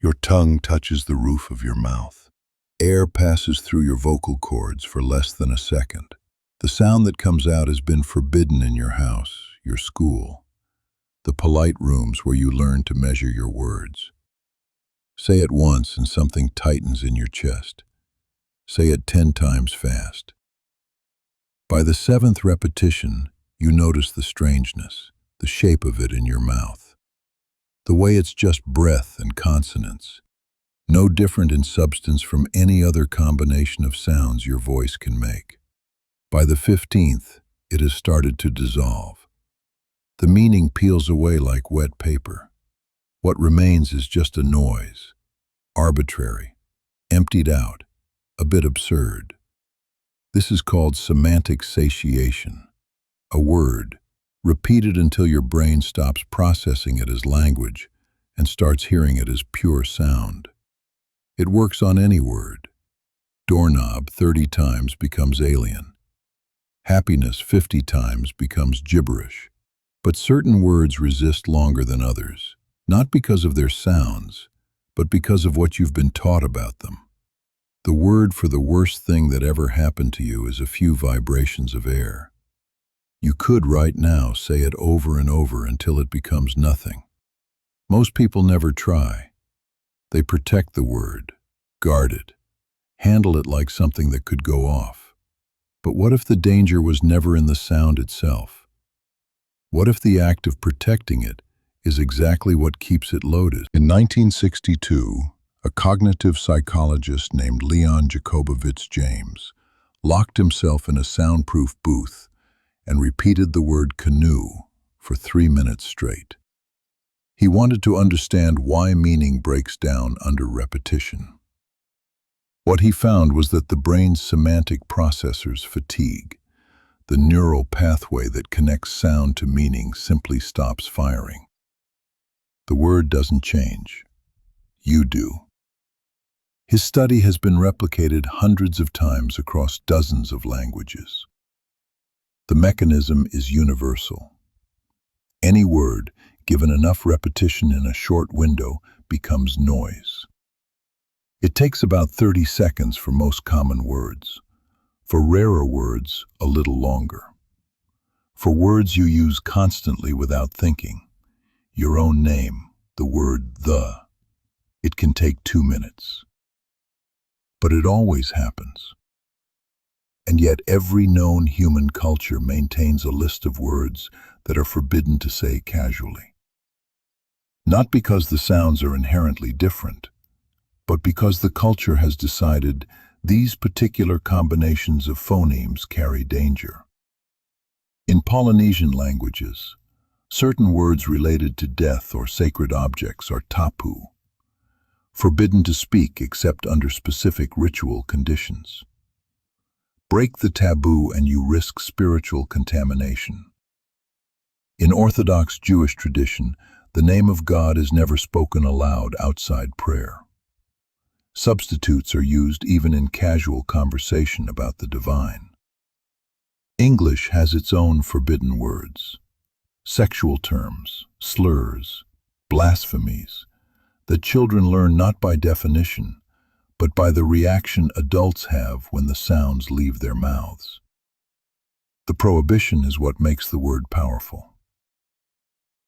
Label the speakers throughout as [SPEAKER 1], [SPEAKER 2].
[SPEAKER 1] Your tongue touches the roof of your mouth. Air passes through your vocal cords for less than a second. The sound that comes out has been forbidden in your house, your school, the polite rooms where you learn to measure your words. Say it once and something tightens in your chest. Say it 10 times fast. By the 7th repetition, you notice the strangeness, the shape of it in your mouth. The way it's just breath and consonants, no different in substance from any other combination of sounds your voice can make. By the 15th, it has started to dissolve. The meaning peels away like wet paper. What remains is just a noise, arbitrary, emptied out, a bit absurd. This is called semantic satiation. A word, repeated until your brain stops processing it as language and starts hearing it as pure sound. It works on any word. Doorknob 30 times becomes alien. Happiness 50 times becomes gibberish. But certain words resist longer than others, not because of their sounds, but because of what you've been taught about them. The word for the worst thing that ever happened to you is a few vibrations of air. You could right now say it over and over until it becomes nothing. Most people never try. They protect the word, guard it, handle it like something that could go off. But what if the danger was never in the sound itself? What if the act of protecting it is exactly what keeps it loaded? In 1962, a cognitive psychologist named Leon Jacobovich James locked himself in a soundproof booth and repeated the word canoe for 3 minutes straight. He wanted to understand why meaning breaks down under repetition. What he found was that the brain's semantic processors fatigue. The neural pathway that connects sound to meaning simply stops firing. The word doesn't change. You do. His study has been replicated hundreds of times across dozens of languages. The mechanism is universal. Any word, given enough repetition in a short window, becomes noise. It takes about 30 seconds for most common words. For rarer words, a little longer. For words you use constantly without thinking, your own name, the word the, it can take 2 minutes. But it always happens. And yet every known human culture maintains a list of words that are forbidden to say casually. Not because the sounds are inherently different, but because the culture has decided these particular combinations of phonemes carry danger. In Polynesian languages, certain words related to death or sacred objects are tapu, forbidden to speak except under specific ritual conditions. Break the taboo and you risk spiritual contamination. In Orthodox Jewish tradition, the name of God is never spoken aloud outside prayer. Substitutes are used even in casual conversation about the divine. English has its own forbidden words, sexual terms, slurs, blasphemies, that children learn not by definition, but by the reaction adults have when the sounds leave their mouths. The prohibition is what makes the word powerful.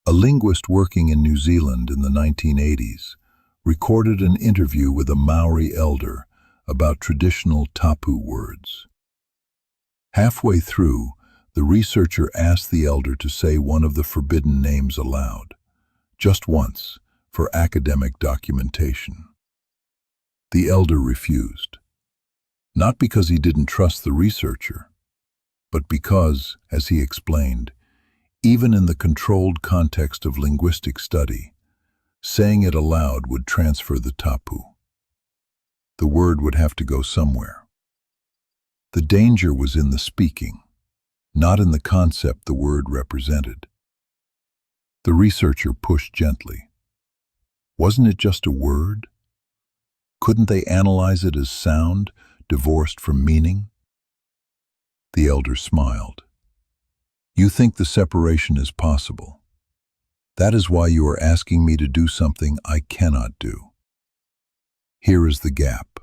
[SPEAKER 1] A linguist working in New Zealand in the 1980s recorded an interview with a Maori elder about traditional tapu words. Halfway through, the researcher asked the elder to say one of the forbidden names aloud, just once, for academic documentation. The elder refused, not because he didn't trust the researcher, but because, as he explained, even in the controlled context of linguistic study, saying it aloud would transfer the tapu. The word would have to go somewhere. The danger was in the speaking, not in the concept the word represented. The researcher pushed gently. Wasn't it just a word? Couldn't they analyze it as sound, divorced from meaning? The elder smiled. You think the separation is possible. That is why you are asking me to do something I cannot do. Here is the gap.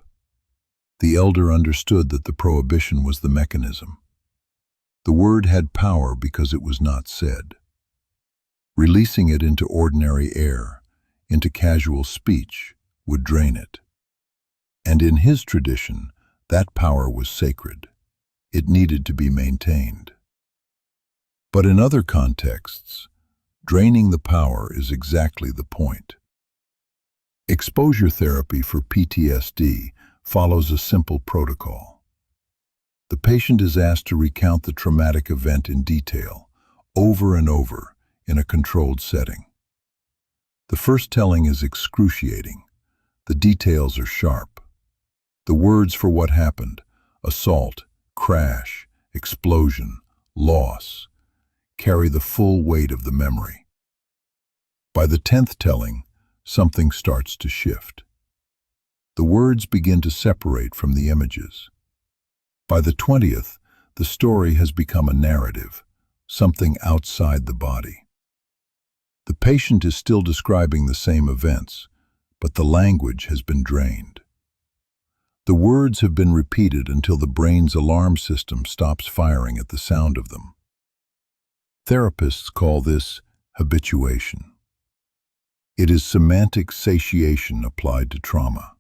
[SPEAKER 1] The elder understood that the prohibition was the mechanism. The word had power because it was not said. Releasing it into ordinary air, into casual speech, would drain it. And in his tradition, that power was sacred. It needed to be maintained. But in other contexts, draining the power is exactly the point. Exposure therapy for PTSD follows a simple protocol. The patient is asked to recount the traumatic event in detail, over and over, in a controlled setting. The first telling is excruciating. The details are sharp. The words for what happened, assault, crash, explosion, loss, carry the full weight of the memory. By the 10th telling, something starts to shift. The words begin to separate from the images. By the 20th, the story has become a narrative, something outside the body. The patient is still describing the same events, but the language has been drained. The words have been repeated until the brain's alarm system stops firing at the sound of them. Therapists call this habituation. It is semantic satiation applied to trauma.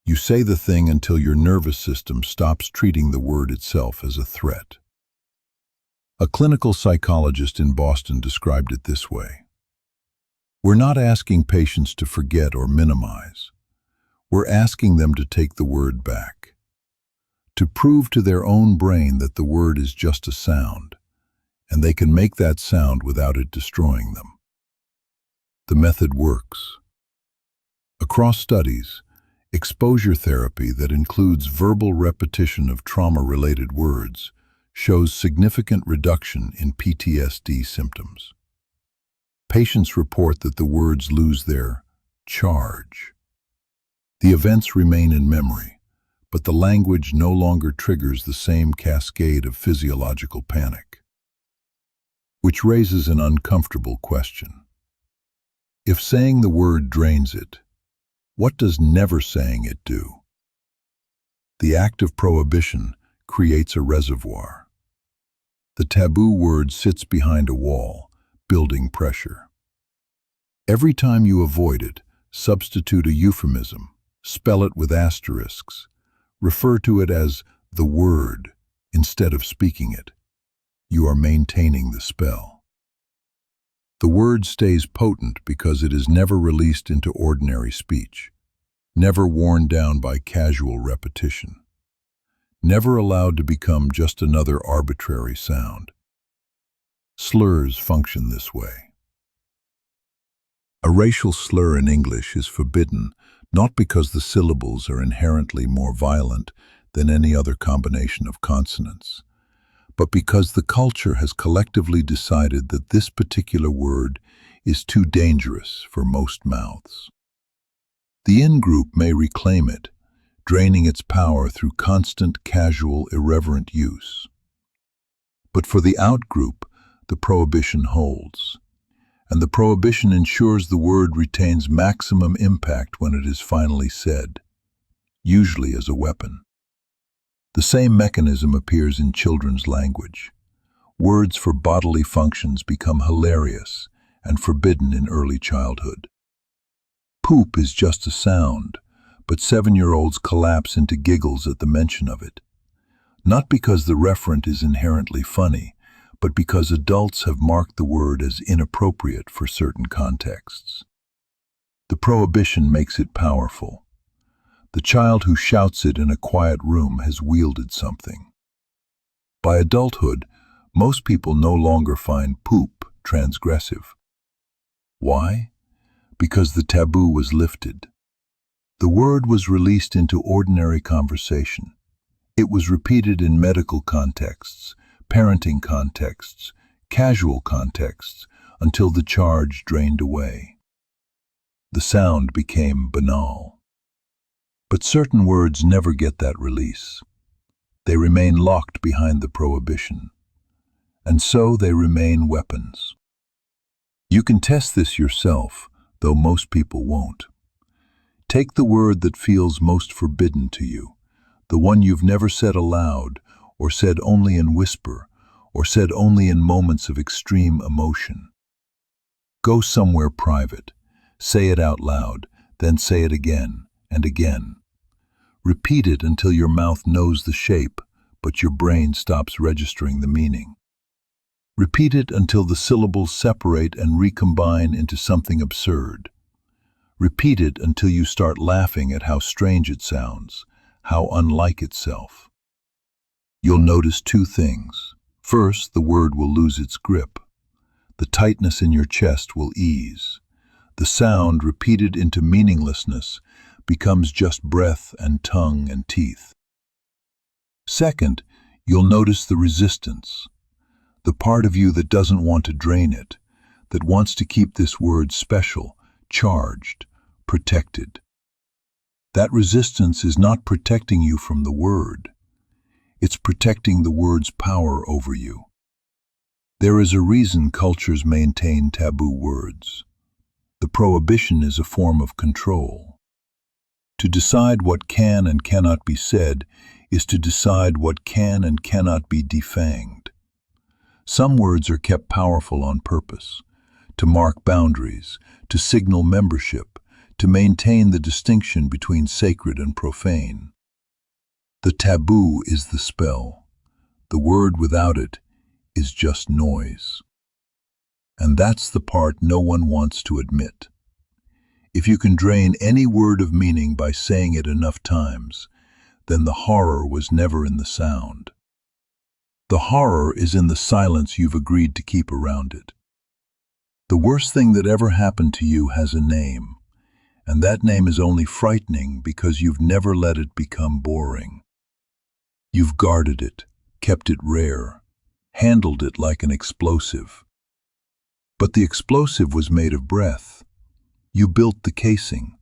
[SPEAKER 1] You say the thing until your nervous system stops treating the word itself as a threat. A clinical psychologist in Boston described it this way. We're not asking patients to forget or minimize. We're asking them to take the word back, to prove to their own brain that the word is just a sound, and they can make that sound without it destroying them. The method works. Across studies, exposure therapy that includes verbal repetition of trauma-related words shows significant reduction in PTSD symptoms. Patients report that the words lose their charge. The events remain in memory, but the language no longer triggers the same cascade of physiological panic. Which raises an uncomfortable question. If saying the word drains it, what does never saying it do? The act of prohibition creates a reservoir. The taboo word sits behind a wall, building pressure. Every time you avoid it, substitute a euphemism, spell it with asterisks, refer to it as the word instead of speaking it. You are maintaining the spell. The word stays potent because it is never released into ordinary speech, never worn down by casual repetition, never allowed to become just another arbitrary sound. Slurs function this way. A racial slur in English is forbidden not because the syllables are inherently more violent than any other combination of consonants, but because the culture has collectively decided that this particular word is too dangerous for most mouths. The in-group may reclaim it, draining its power through constant, casual, irreverent use. But for the out-group, the prohibition holds. And the prohibition ensures the word retains maximum impact when it is finally said, usually as a weapon. The same mechanism appears in children's language. Words for bodily functions become hilarious and forbidden in early childhood. Poop is just a sound, but 7-year-olds collapse into giggles at the mention of it. Not because the referent is inherently funny, but because adults have marked the word as inappropriate for certain contexts. The prohibition makes it powerful. The child who shouts it in a quiet room has wielded something. By adulthood, most people no longer find poop transgressive. Why? Because the taboo was lifted. The word was released into ordinary conversation. It was repeated in medical contexts, parenting contexts, casual contexts, until the charge drained away. The sound became banal. But certain words never get that release. They remain locked behind the prohibition. And so they remain weapons. You can test this yourself, though most people won't. Take the word that feels most forbidden to you, the one you've never said aloud, or said only in whisper, or said only in moments of extreme emotion. Go somewhere private, say it out loud, then say it again and again. Repeat it until your mouth knows the shape, but your brain stops registering the meaning. Repeat it until the syllables separate and recombine into something absurd. Repeat it until you start laughing at how strange it sounds, how unlike itself. You'll notice two things. First, the word will lose its grip. The tightness in your chest will ease. The sound, repeated into meaninglessness, becomes just breath and tongue and teeth. Second, you'll notice the resistance, the part of you that doesn't want to drain it, that wants to keep this word special, charged, protected. That resistance is not protecting you from the word. It's protecting the word's power over you. There is a reason cultures maintain taboo words. The prohibition is a form of control. To decide what can and cannot be said is to decide what can and cannot be defanged. Some words are kept powerful on purpose, to mark boundaries, to signal membership, to maintain the distinction between sacred and profane. The taboo is the spell. The word without it is just noise. And that's the part no one wants to admit. If you can drain any word of meaning by saying it enough times, then the horror was never in the sound. The horror is in the silence you've agreed to keep around it. The worst thing that ever happened to you has a name, and that name is only frightening because you've never let it become boring. You've guarded it, kept it rare, handled it like an explosive. But the explosive was made of breath. You built the casing,